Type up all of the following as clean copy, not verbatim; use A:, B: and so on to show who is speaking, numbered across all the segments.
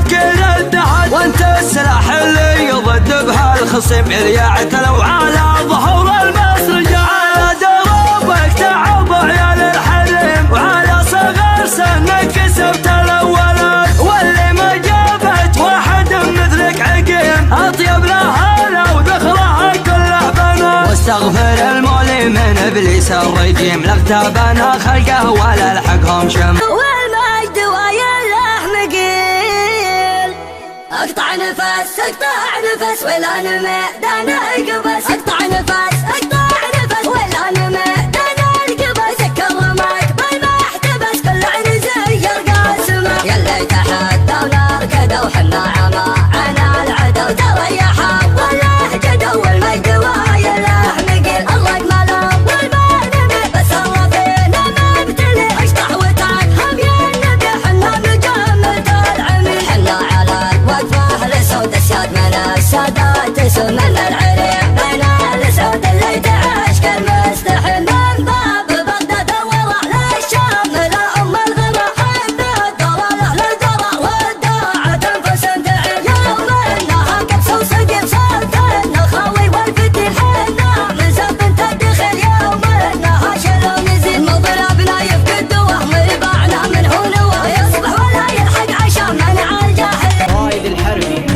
A: تفكير الدهر، وانت السلاح اللي يضد بها الخصم اللي يعتلوا على ظهور المسرجة. على دروبك تعب عيال الحرم، وعلى صغر سنك كسبت الاولاد، واللي ما جابت واحد مثلك عقيم اطيب لها لو ذخرها كله بنات. واستغفر المولي من ابليس الرجيم، لاغتابنا خلقه ولا لحقهم شم.
B: والمجد ويله مقيل، اقطع نفس اقطع نفس ولا ميدان القبس، اقطع نفس اقطع نفس ولا ميدان القبس. سكر رماك بالمحتبس كل عين زي القاسمة، يلا يتحدونا ركدوا حنا عما عنا العدو، تريحوا ولا جدوا والمجد ويله مقيل. الله اجمله والمعنى بس الرفينا مبتلي، اشطح وتعهم يا النبي حنا مجمد العمي، حنا على الوقفة لسود الساد من السادات سنن العريق من الاسود اللي تعيش كالمستحيل، من باب بغداد وراح للشام لا ام الغرى حنا الدرى له الدرى وداعة انفس تعيل، يوم انها كبس وسقف صوت النخاوي والفتي حنا مزاب تدخل، يوم انها شلو نزيد مضربنا يفقد وهم ربعنا من هنا يصبح ولا يلحق عشان منع الجاهل.
C: رايد الحربي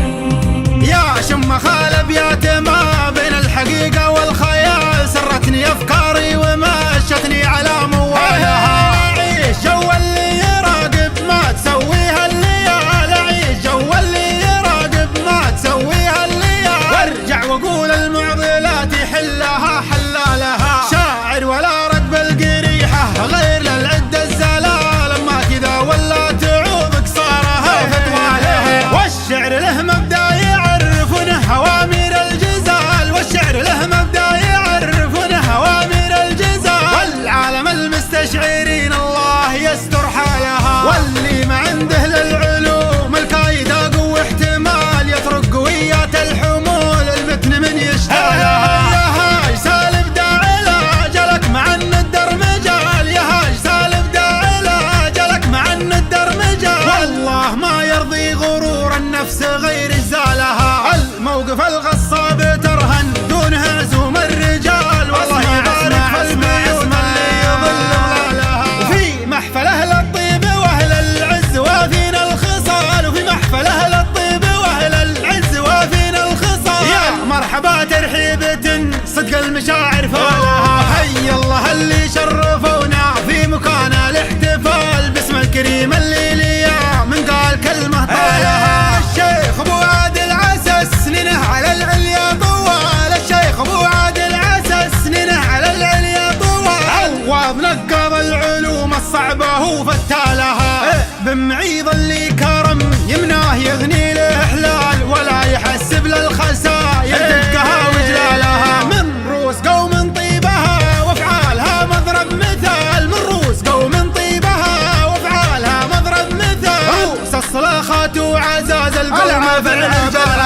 D: يا شم خالب يا تما بين الحقيقة والخيال، سرتني أفكاري ومشتني على موالها. عيش جو اللي يراقب ما تسويها الليال، عيش جو اللي يراقب ما تسويها الليال، وارجع وقول المعضلات حلها حلالها. شاعر ولا رد بالقريحة غير للعدة الزلال، ما كذا ولا تعوضك صارها فتوالها. والشعر له مبدأ يعرفونه أوامر الجزال، والشعر له مبدأ يعرفونه أوامر الجزال، والعالم المستشعرين الله يستر حالها. واللي ما عنده للعلوم الكايدة قوة احتمال، يطرق قويات الحمول المتن من يشتغلها. يا هاي سالب داعي لاجلك مع ان الدر مجال، يا هاي سالب داعي لاجلك مع ان الدر مجال، والله ما يرضي غرور النفس غير زالها. الموقف الغصاب ترهن دون هزوم الرجال، والله يبارك في البيوت اللي يظل ظلالها. وفي محفل اهل الطيب واهل العز وافينا الخصال، وفي محفل اهل الطيب واهل العز وافينا الخصال. يا مرحبا ترحيبة صدق المشاعر فالها، حي الله اللي شرفونا في مكان الاحتفال، باسم الكريم اللي ليا من قال كلمة طالها. الشيخ ابو عادل عسى سنينه على العليا طوال، الشيخ ابو عادل عسى سنينه على العليا طوال، عوض نقض العلوم الصعبة هو فتالها. بمعيض اللي كرم يمناه يغني له حلال، ولا يحسب للخسائر دقها وجلالها. من روس قوم طيبها وافعالها مضرب مثال، من روس قوم طيبها وافعالها مضرب مثال، روس الصلاخات وعزاز القوم في الرجال.